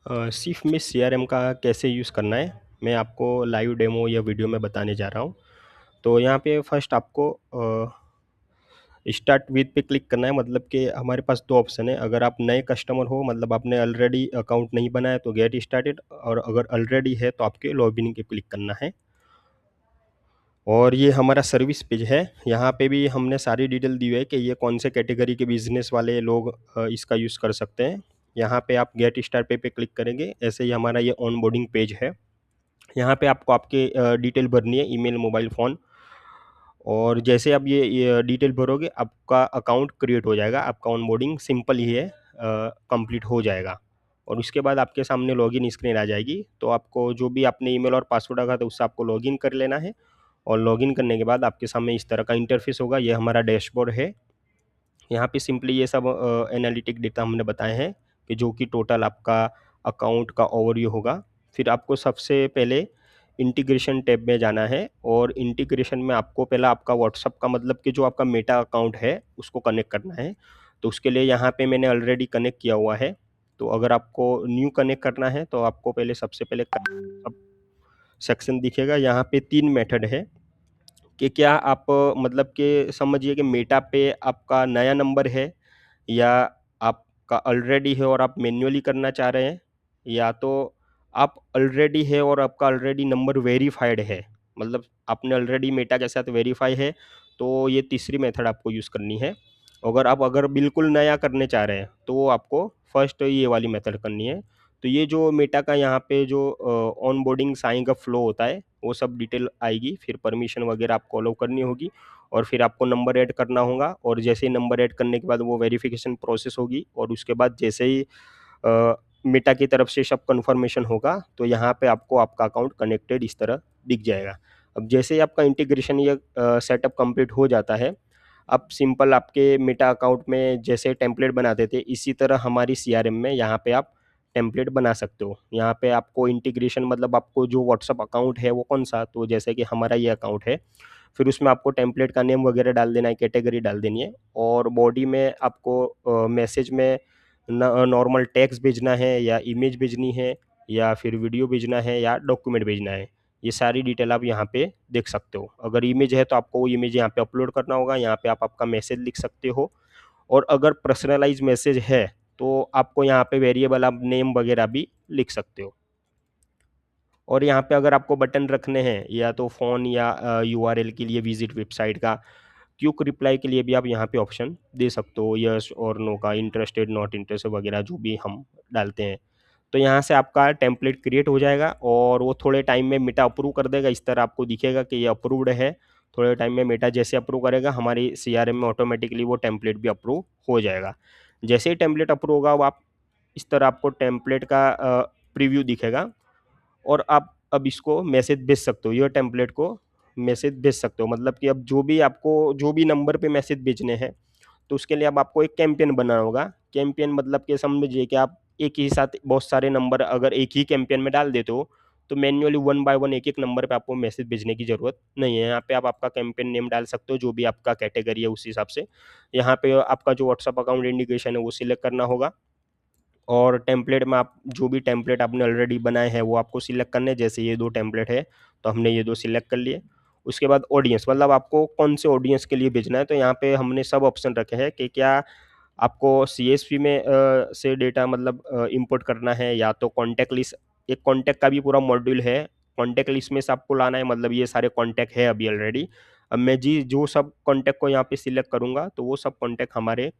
सिर्फ में सीआरएम का कैसे यूज़ करना है, मैं आपको लाइव डेमो या वीडियो में बताने जा रहा हूँ। तो यहाँ पे फर्स्ट आपको स्टार्ट विथ पे क्लिक करना है, मतलब कि हमारे पास 2 ऑप्शन है। अगर आप नए कस्टमर हो, मतलब आपने ऑलरेडी अकाउंट नहीं बनाया तो गेट स्टार्टेड, और अगर ऑलरेडी है तो आपके लॉगिन पे क्लिक करना है। और ये हमारा सर्विस पेज है, यहाँ पे भी हमने सारी डिटेल दी हुई है कि ये कौन से कैटेगरी के बिज़नेस वाले लोग इसका यूज़ कर सकते हैं। यहाँ पे आप गेट स्टार्ट पे क्लिक करेंगे, ऐसे ही हमारा ये ऑनबोर्डिंग पेज है। यहाँ पे आपको आपके डिटेल भरनी है, ईमेल, मोबाइल फ़ोन, और जैसे आप ये डिटेल भरोगे आपका अकाउंट क्रिएट हो जाएगा। आपका ऑनबोर्डिंग सिंपल ही है, कंप्लीट हो जाएगा। और उसके बाद आपके सामने लॉगिन स्क्रीन आ जाएगी, तो आपको जो भी आपने ईमेल और पासवर्ड रखा था उससे आपको लॉगिन कर लेना है। और लॉगिन करने के बाद आपके सामने इस तरह का इंटरफेस होगा, ये हमारा डैशबोर्ड है। यहाँ पे सिंपली ये सब एनालिटिक डेटा हमने बताए हैं कि जो कि टोटल आपका अकाउंट का ओवरव्यू होगा। फिर आपको सबसे पहले इंटीग्रेशन टैब में जाना है, और इंटीग्रेशन में आपको पहला आपका व्हाट्सएप का, मतलब कि जो आपका मेटा अकाउंट है उसको कनेक्ट करना है। तो उसके लिए यहाँ पे मैंने ऑलरेडी कनेक्ट किया हुआ है। तो अगर आपको न्यू कनेक्ट करना है तो आपको पहले सबसे पहले सब सेक्शन दिखेगा, यहाँ पे 3 मेथड है कि क्या आप मतलब कि समझिए कि मेटा पे आपका नया नंबर है, या आपका ऑलरेडी है और आप मैन्युअली करना चाह रहे हैं, या तो आप ऑलरेडी है और आपका ऑलरेडी नंबर वेरिफाइड है, मतलब आपने ऑलरेडी मेटा के साथ वेरीफाई है, तो ये तीसरी मेथड आपको यूज़ करनी है। अगर बिल्कुल नया करने चाह रहे हैं तो वो आपको फर्स्ट ये वाली मेथड करनी है। तो ये जो मेटा का यहाँ पे जो ऑनबोर्डिंग साइन का फ्लो होता है वो सब डिटेल आएगी, फिर परमिशन वगैरह आपको अलाउ करनी होगी, और फिर आपको नंबर ऐड करना होगा, और जैसे ही नंबर ऐड करने के बाद वो वेरिफिकेशन प्रोसेस होगी, और उसके बाद जैसे ही मेटा की तरफ से सब कन्फर्मेशन होगा तो यहाँ पे आपको आपका अकाउंट कनेक्टेड इस तरह दिख जाएगा। अब जैसे ही आपका इंटीग्रेशन या सेटअप कंप्लीट हो जाता है, अब सिंपल आपके मेटा अकाउंट में जैसे टेम्पलेट बनाते थे इसी तरह हमारी सीआरएम में यहाँ पे आप टेम्पलेट बना सकते हो। यहाँ पे आपको इंटीग्रेशन, मतलब आपको जो व्हाट्सएप अकाउंट है वो कौन-सा, तो जैसे कि हमारा ये अकाउंट है, फिर उसमें आपको टेम्पलेट का नेम वगैरह डाल देना है, कैटेगरी डाल देनी है, और बॉडी में आपको मैसेज में नॉर्मल टेक्स्ट भेजना है, या इमेज भेजनी है, या फिर वीडियो भेजना है, या डॉक्यूमेंट भेजना है। ये सारी डिटेल आप यहाँ पे देख सकते हो। अगर इमेज है तो आपको वो इमेज यहाँ पे अपलोड करना होगा, यहाँ पे आप आपका मैसेज लिख सकते हो, और अगर पर्सनलाइज़ मैसेज है तो आपको यहाँ पे वेरिएबल आप नेम वगैरह भी लिख सकते हो। और यहाँ पे अगर आपको बटन रखने हैं, या तो फ़ोन या यूआरएल के लिए विज़िट वेबसाइट का, क्विक रिप्लाई के लिए भी आप यहाँ पे ऑप्शन दे सकते हो, यस और नो का, इंटरेस्टेड, नॉट इंटरेस्टेड वगैरह जो भी हम डालते हैं। तो यहाँ से आपका टेम्पलेट क्रिएट हो जाएगा, और वो थोड़े टाइम में मेटा अप्रूव कर देगा। इस तरह आपको दिखेगा कि ये अप्रूव्ड है। थोड़े टाइम में मेटा जैसे अप्रूव करेगा, हमारी सीआरएम में ऑटोमेटिकली वो टेम्पलेट भी अप्रूव हो जाएगा। जैसे ही टेम्पलेट अप्रूव होगा, वो आप इस तरह आपको टेम्पलेट का प्रीव्यू दिखेगा, और आप अब इसको मैसेज भेज सकते हो, ये टेम्पलेट को मैसेज भेज सकते हो। मतलब कि अब जो भी नंबर पे मैसेज भेजने हैं, तो उसके लिए अब आपको एक कैंपेन बनाना होगा। कैंपेन मतलब कि समझिए कि आप एक ही साथ बहुत सारे नंबर अगर एक ही कैंपेन में डाल देते हो, तो मैन्युअली वन बाय वन एक-एक नंबर पे आपको मैसेज भेजने की ज़रूरत नहीं है। यहाँ पे आप आपका कैंपेन नेम डाल सकते हो, जो भी आपका कैटेगरी है उस हिसाब से। यहाँ पे आपका जो व्हाट्सएप अकाउंट इंडिकेशन है वो सिलेक्ट करना होगा, और टेम्पलेट में आप जो भी टेम्पलेट आपने ऑलरेडी बनाए हैं वो आपको सिलेक्ट करने हैं। जैसे ये 2 टेम्पलेट है, तो हमने ये 2 सिलेक्ट कर लिए। उसके बाद ऑडियंस, मतलब आपको कौन से ऑडियंस के लिए भेजना है, तो यहाँ पे हमने सब ऑप्शन रखे हैं कि क्या आपको सीएसवी में से डेटा, मतलब इम्पोर्ट करना है, या तो कॉन्टैक्ट लिस्ट, एक कॉन्टैक्ट का भी पूरा मॉड्यूल है। कॉन्टैक्ट लिस्ट में से आपको लाना है, मतलब ये सारे कॉन्टैक्ट है अभी ऑलरेडी। अब मैं जी जो सब कॉन्टैक्ट को यहाँ पे सिलेक्ट करूँगा, तो वो सब कॉन्टैक्ट हमारे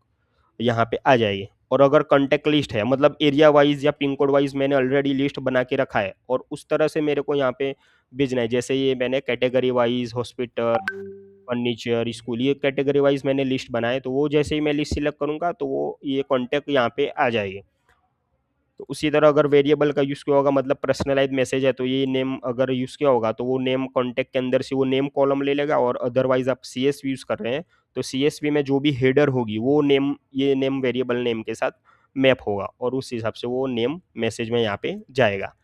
यहाँ पे आ जाएगी। और अगर कॉन्टैक्ट लिस्ट है, मतलब एरिया वाइज़ या पिन कोड वाइज़ मैंने ऑलरेडी लिस्ट बना के रखा है, और उस तरह से मेरे को यहाँ पे भेजना है। जैसे ये मैंने category wise hospital, furniture, school, ये कैटेगरी वाइज़ मैंने लिस्ट बनाए, तो वो जैसे ही मैं लिस्ट सिलेक्ट करूँगा तो वो ये कॉन्टैक्ट यहाँ पे आ जाएगी। तो उसी तरह अगर वेरिएबल का यूज़ किया होगा, मतलब पर्सनलाइज़्ड मैसेज है, तो ये नेम अगर यूज़ किया होगा तो वो नेम कॉन्टैक्ट के अंदर से वो नेम कॉलम ले लेगा, और अदरवाइज़ आप सीएसवी यूज़ कर रहे हैं, तो सीएसवी में जो भी हेडर होगी वो नेम, ये नेम वेरिएबल नेम के साथ मैप होगा, और उस हिसाब से वो नेम मैसेज में यहाँ पे जाएगा।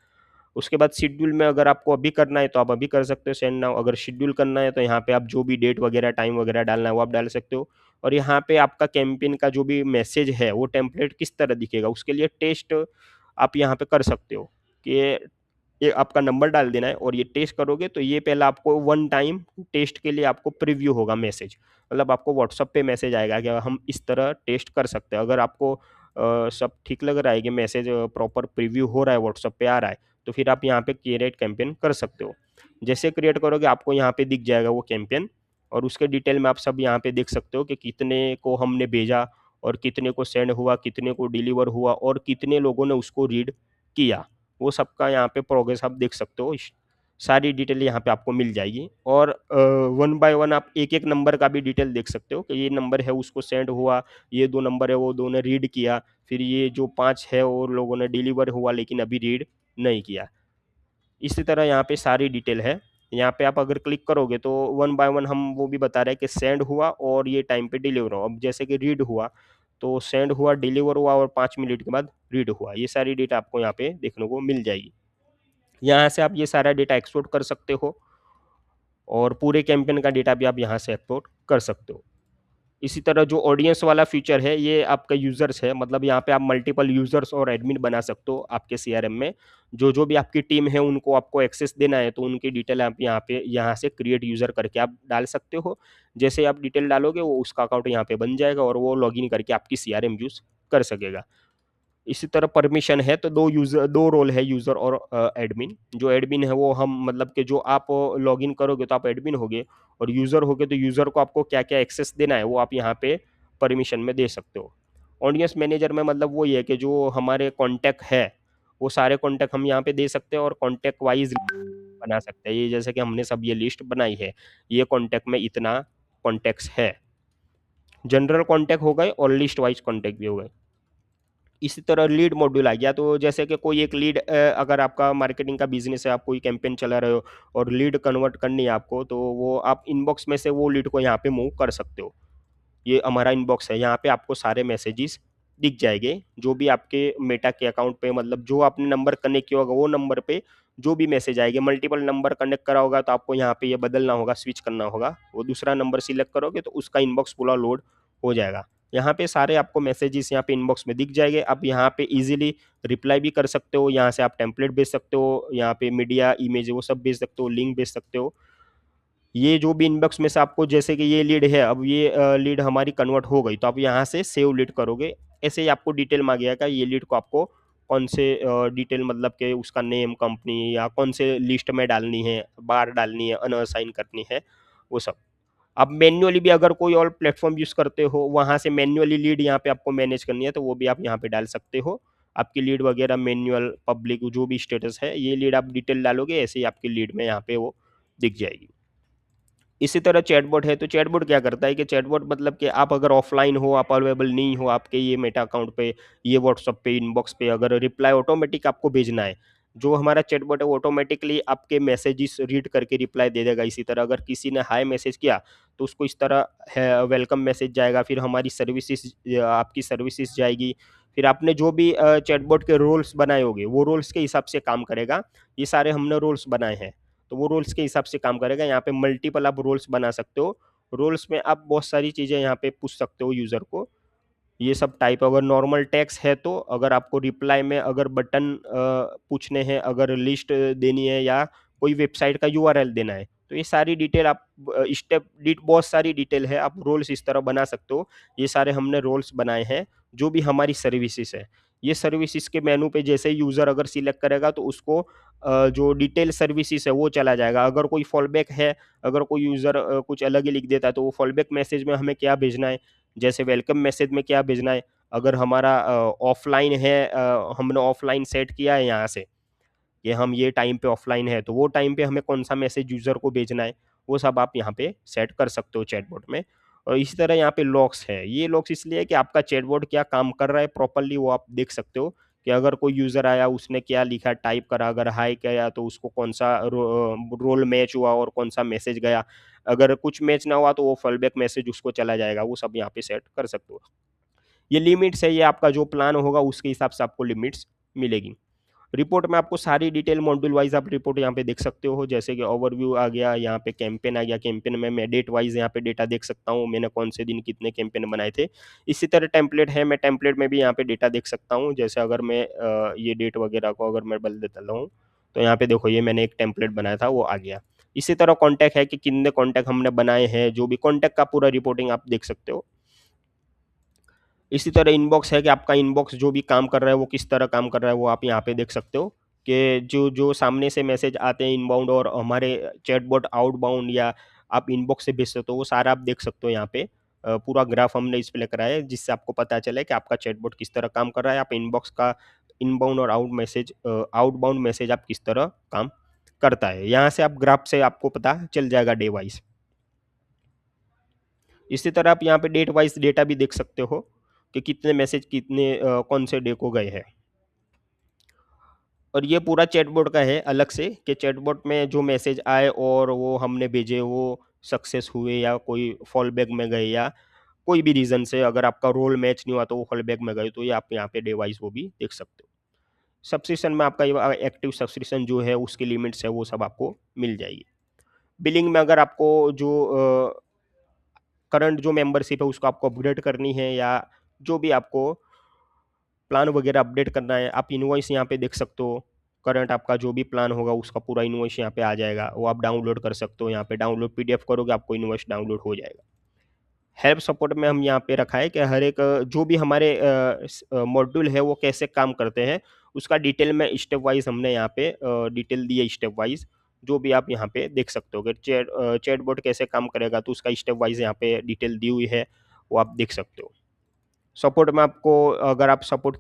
उसके बाद शेड्यूल में अगर आपको अभी करना है तो आप अभी कर सकते हो सेंड नाउ, अगर शेड्यूल करना है तो यहाँ पे आप जो भी डेट वगैरह, टाइम वगैरह डालना है वो आप डाल सकते हो। और यहाँ पे आपका कैंपेन का जो भी मैसेज है वो टेम्पलेट किस तरह दिखेगा, उसके लिए टेस्ट आप यहाँ पे कर सकते हो कि ये आपका नंबर डाल देना है और ये टेस्ट करोगे तो ये पहले आपको वन टाइम टेस्ट के लिए आपको प्रीव्यू होगा मैसेज, मतलब आपको व्हाट्सएप पे मैसेज आएगा कि हम इस तरह टेस्ट कर सकते हैं। अगर आपको सब ठीक लग रहा है कि मैसेज प्रॉपर प्रीव्यू हो रहा है, व्हाट्सएप पे आ रहा है, तो फिर आप यहाँ पे क्रिएट कैंपेन कर सकते हो। जैसे क्रिएट करोगे आपको यहाँ पे दिख जाएगा वो कैंपेन, और उसके डिटेल में आप सब यहाँ पे देख सकते हो कि कितने को हमने भेजा और कितने को सेंड हुआ, कितने को डिलीवर हुआ और कितने लोगों ने उसको रीड किया। वो सबका यहाँ पे प्रोग्रेस आप देख सकते हो। सारी डिटेल यहाँ पे आपको मिल जाएगी, और वन बाय वन आप एक-एक नंबर का भी डिटेल देख सकते हो कि ये नंबर है उसको सेंड हुआ, ये 2 नंबर है वो 2 ने रीड किया, फिर ये जो 5 है वो लोगों ने डिलीवर हुआ लेकिन अभी रीड नहीं किया। इसी तरह यहाँ पे सारी डिटेल है। यहाँ पे आप अगर क्लिक करोगे तो वन बाय वन हम वो भी बता रहे हैं कि सेंड हुआ और ये टाइम पे डिलीवर हुआ। अब जैसे कि रीड हुआ, तो सेंड हुआ, डिलीवर हुआ और 5 मिनट के बाद रीड हुआ। ये सारी डेटा आपको यहाँ पे देखने को मिल जाएगी। यहाँ से आप ये सारा डेटा एक्सपोर्ट कर सकते हो और पूरे कैंपेन का डेटा भी आप यहाँ से एक्सपोर्ट कर सकते हो। इसी तरह जो ऑडियंस वाला फीचर है, ये आपका यूज़र्स है, मतलब यहाँ पे आप मल्टीपल यूज़र्स और एडमिन बना सकते हो आपके सीआरएम में। जो भी आपकी टीम है उनको आपको एक्सेस देना है, तो उनकी डिटेल आप यहाँ से क्रिएट यूज़र करके आप डाल सकते हो। जैसे आप डिटेल डालोगे वो उसका अकाउंट यहाँ पे बन जाएगा और वो लॉगिन करके आपकी सीआरएम यूज़ कर सकेगा। इसी तरह परमिशन है तो 2 रोल है, यूज़र और एडमिन। जो एडमिन है वो हम मतलब कि जो आप लॉगिन करोगे तो आप एडमिन होगे, और यूज़र होगे तो यूज़र को आपको क्या-क्या एक्सेस देना है वो आप यहाँ पे परमिशन में दे सकते हो। ऑडियंस मैनेजर में मतलब वो ये है कि जो हमारे कॉन्टैक्ट है, वो सारे कॉन्टैक्ट हम यहाँ पे दे सकते हैं और कॉन्टैक्ट वाइज़ बना सकते हैं। ये जैसे कि हमने सब ये लिस्ट बनाई है, ये कॉन्टैक्ट में इतना कॉन्टैक्ट्स है। जनरल कॉन्टैक्ट हो गए और लिस्ट वाइज़ कॉन्टैक्ट भी हो गए। इसी तरह लीड मॉड्यूल आ गया, तो जैसे कि कोई एक लीड, अगर आपका मार्केटिंग का बिजनेस है, आप कोई कैंपेन चला रहे हो और लीड कन्वर्ट करनी है आपको, तो वो आप इनबॉक्स में से वो लीड को यहाँ पे मूव कर सकते हो। ये हमारा इनबॉक्स है, यहाँ पे आपको सारे मैसेजेस दिख जाएंगे, जो भी आपके मेटा के अकाउंट पे, मतलब जो आपने नंबर कनेक्ट किया होगा वो नंबर पे जो भी मैसेज आएंगे। मल्टीपल नंबर कनेक्ट करा होगा तो आपको यहाँ पे ये बदलना होगा, स्विच करना होगा, वो दूसरा नंबर सिलेक्ट करोगे तो उसका इनबॉक्स पूरा लोड हो जाएगा। यहाँ पे सारे आपको मैसेजेस यहाँ पे इनबॉक्स में दिख जाएंगे। आप यहाँ पे इजीली रिप्लाई भी कर सकते हो, यहाँ से आप टेम्पलेट भेज सकते हो, यहाँ पे मीडिया इमेज है वो सब भेज सकते हो, लिंक भेज सकते हो। ये जो भी इनबॉक्स में से आपको, जैसे कि ये लीड है, अब ये लीड हमारी कन्वर्ट हो गई तो आप यहाँ से सेव लीड करोगे। ऐसे ही आपको डिटेल मांगेगा, ये लीड को आपको कौन से डिटेल, मतलब कि उसका नेम, कंपनी या कौन से लिस्ट में डालनी है, बार डालनी है, अनअसाइन करनी है, वो सब। आप मैन्युअली भी अगर कोई और प्लेटफॉर्म यूज़ करते हो, वहाँ से मैन्युअली लीड यहाँ पे आपको मैनेज करनी है तो वो भी आप यहाँ पे डाल सकते हो। आपकी लीड वगैरह मैनुअल, पब्लिक जो भी स्टेटस है, ये लीड आप डिटेल डालोगे, ऐसे ही आपकी लीड में यहाँ पे वो दिख जाएगी। इसी तरह चैटबॉट है, तो चैटबॉट क्या करता है कि चैटबॉट मतलब कि आप अगर ऑफलाइन हो, आप अवेलेबल नहीं हो आपके ये मेटा अकाउंट पे, ये व्हाट्सएप पे, इनबॉक्स पे, अगर रिप्लाई ऑटोमेटिक आपको भेजना है, जो हमारा चैटबॉट है वो ऑटोमेटिकली आपके मैसेजेस रीड करके रिप्लाई दे देगा। इसी तरह अगर किसी ने हाय मैसेज किया तो उसको इस तरह है वेलकम मैसेज जाएगा, फिर हमारी सर्विसेज, आपकी सर्विसेज जाएगी, फिर आपने जो भी चैटबॉट के रोल्स बनाए होंगे वो रोल्स के हिसाब से काम करेगा। ये सारे हमने रोल्स बनाए हैं, तो वो रोल्स के हिसाब से काम करेगा। यहाँ पे मल्टीपल आप रोल्स बना सकते हो। रोल्स में आप बहुत सारी चीज़ें यहाँ पे पूछ सकते हो यूज़र को। ये सब टाइप, अगर नॉर्मल टेक्स्ट है तो, अगर आपको रिप्लाई में अगर बटन पूछने हैं, अगर लिस्ट देनी है या कोई वेबसाइट का यूआरएल देना है, तो ये सारी डिटेल आप स्टेप डिट बहुत सारी डिटेल है, आप रोल्स इस तरह बना सकते हो। ये सारे हमने रोल्स बनाए हैं, जो भी हमारी सर्विसेज है। ये सर्विसेज के मेनू पे जैसे ही यूज़र अगर सिलेक्ट करेगा तो उसको जो डिटेल सर्विसेज है वो चला जाएगा। अगर कोई फॉलबैक है, अगर कोई यूज़र कुछ अलग ही लिख देता है तो वो फॉलबैक मैसेज में हमें क्या भेजना है, जैसे वेलकम मैसेज में क्या भेजना है। अगर हमारा ऑफ़लाइन है, हमने ऑफ़लाइन सेट किया है यहाँ से कि हम ये टाइम पे ऑफ़लाइन है, तो वो टाइम पे हमें कौन-सा मैसेज यूज़र को भेजना है, वो सब आप यहाँ पे सेट कर सकते हो चैटबॉट में। और इसी तरह यहाँ पे लॉग्स है, ये लॉग्स इसलिए है कि आपका चैटबॉट क्या काम कर रहा है प्रॉपर्ली वो आप देख सकते हो, कि अगर कोई यूज़र आया, उसने क्या लिखा, टाइप करा, अगर हाय किया तो उसको कौन-सा रोल मैच हुआ और कौन-सा मैसेज गया। अगर कुछ मैच ना हुआ तो वो फॉलबैक मैसेज उसको चला जाएगा, वो सब यहाँ पे सेट कर सकते हो। ये लिमिट्स है, ये आपका जो प्लान होगा उसके हिसाब से आपको लिमिट्स मिलेगी। रिपोर्ट में आपको सारी डिटेल मॉड्यूल वाइज़ आप रिपोर्ट यहाँ पे देख सकते हो, जैसे कि ओवरव्यू आ गया, यहाँ पे कैंपेन आ गया, कैंपेन में मैं डेट वाइज़ यहाँ पे डेटा देख सकता हूँ, मैंने कौन से दिन कितने कैंपेन बनाए थे। इसी तरह टेम्पलेट है, मैं टेम्पलेट में भी यहाँ पे डेटा देख सकता हूँ, जैसे अगर मैं ये डेट वगैरह को अगर मैं बदल देता हूँ, तो यहाँ पे देखो ये मैंने एक टेम्पलेट बनाया था, वो आ गया। इसी तरह कॉन्टैक्ट है कि कितने कॉन्टैक्ट हमने बनाए हैं, जो भी कॉन्टैक्ट का पूरा रिपोर्टिंग आप देख सकते हो। इसी तरह इनबॉक्स है कि आपका इनबॉक्स जो भी काम कर रहा है वो किस तरह काम कर रहा है वो आप यहाँ पे देख सकते हो कि जो जो सामने से मैसेज आते हैं इनबाउंड और हमारे चैटबॉट आउटबाउंड या आप इनबॉक्स से भेज सकते हो वो सारा आप देख सकते हो यहाँ पे। पूरा ग्राफ हमने डिस्प्ले करा है जिससे आपको पता चले कि आपका चैटबॉट किस तरह काम कर रहा है, आप इनबॉक्स का इनबाउंड और आउटबाउंड मैसेज आप किस तरह काम करता है। यहाँ से आप ग्राफ से आपको पता चल जाएगा डे वाइज। इसी तरह आप यहाँ पे डेट वाइज डेटा भी देख सकते हो कि कितने मैसेज कितने कौन से डे को गए हैं। और ये पूरा चैटबॉट का है अलग से कि चैटबॉट में जो मैसेज आए और वो हमने भेजे वो सक्सेस हुए या कोई फॉल बैक में गए या कोई भी रीज़न से अगर आपका रोल मैच नहीं हुआ तो वो फॉल बैक में गए, तो ये आप यहाँ पे डे वाइज वो भी देख सकते हो। सब्सक्रिप्शन में आपका ये एक्टिव सब्सक्रिप्शन जो है उसकी लिमिट्स है वो सब आपको मिल जाएगी। बिलिंग में अगर आपको जो करंट जो मेंबरशिप है उसको आपको अपग्रेड करनी है या जो भी आपको प्लान वगैरह अपडेट करना है, आप इनवॉइस यहाँ पे देख सकते हो। करंट आपका जो भी प्लान होगा उसका पूरा इनवॉइस यहाँ पे आ जाएगा, वो आप डाउनलोड कर सकते हो। यहाँ पे डाउनलोड पीडीएफ करोगे आपको इनवॉइस डाउनलोड हो जाएगा। हेल्प सपोर्ट में हम यहाँ पे रखा है कि हर एक जो भी हमारे मॉड्यूल है वो कैसे काम करते हैं उसका डिटेल में स्टेप वाइज हमने यहाँ पे डिटेल दी है स्टेप वाइज, जो भी आप यहाँ पे देख सकते हो कि चैटबॉट कैसे काम करेगा तो उसका स्टेप वाइज यहाँ पे डिटेल दी हुई है, वो आप देख सकते हो। सपोर्ट में आपको अगर आप सपोर्ट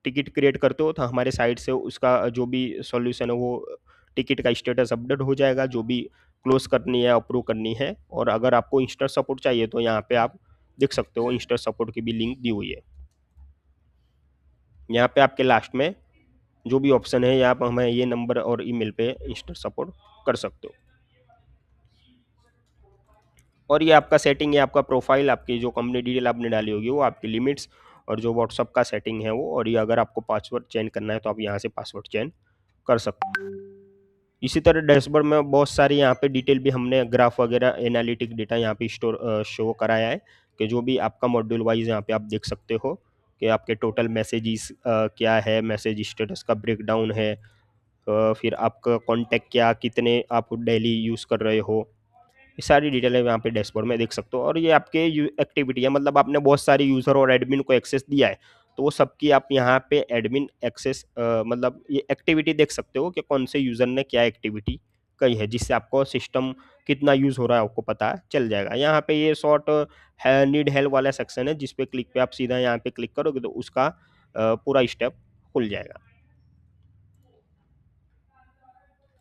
टिकट क्रिएट करते हो तो हमारे साइट से उसका जो भी सॉल्यूशन है वो टिकट का स्टेटस अपडेट हो जाएगा, जो भी क्लोज करनी है अप्रूव करनी है। और अगर आपको इंस्टेंट सपोर्ट चाहिए तो यहाँ पे आप देख सकते हो इंस्टेंट सपोर्ट की भी लिंक दी हुई है। यहाँ पे आपके लास्ट में जो भी ऑप्शन है यहाँ पर हमें ये नंबर और ईमेल पे इंस्टेंट सपोर्ट कर सकते हो। और ये आपका सेटिंग है, आपका प्रोफाइल, आपकी जो कंपनी डिटेल आपने डाली होगी वो, आपकी लिमिट्स और जो व्हाट्सअप का सेटिंग है वो। और ये अगर आपको पासवर्ड चेंज करना है तो आप यहाँ से पासवर्ड चेंज कर सकते हो। इसी तरह डैशबोर्ड में बहुत सारी यहाँ पे डिटेल भी हमने ग्राफ वगैरह एनालिटिक डेटा यहाँ पे शो कराया है कि जो भी आपका मॉड्यूल वाइज यहाँ पे आप देख सकते हो कि आपके टोटल मैसेजेस क्या है, मैसेज स्टेटस का ब्रेकडाउन है, फिर आपका कॉन्टैक्ट क्या कितने आप डेली यूज़ कर रहे हो, ये सारी डिटेल है यहाँ पे डैशबोर्ड में देख सकते हो। और ये आपके एक्टिविटी है, मतलब आपने बहुत सारे यूज़र और एडमिन को एक्सेस दिया है तो वो सबकी आप यहाँ पे एडमिन एक्सेस मतलब ये एक्टिविटी देख सकते हो कि कौन से यूज़र ने क्या एक्टिविटी कही है, जिससे आपको सिस्टम कितना यूज़ हो रहा है आपको पता चल जाएगा। यहाँ पे ये शॉर्ट है नीड हेल्प वाला सेक्शन है जिस पे क्लिक पे आप सीधा यहाँ पे क्लिक करोगे तो उसका पूरा स्टेप खुल जाएगा।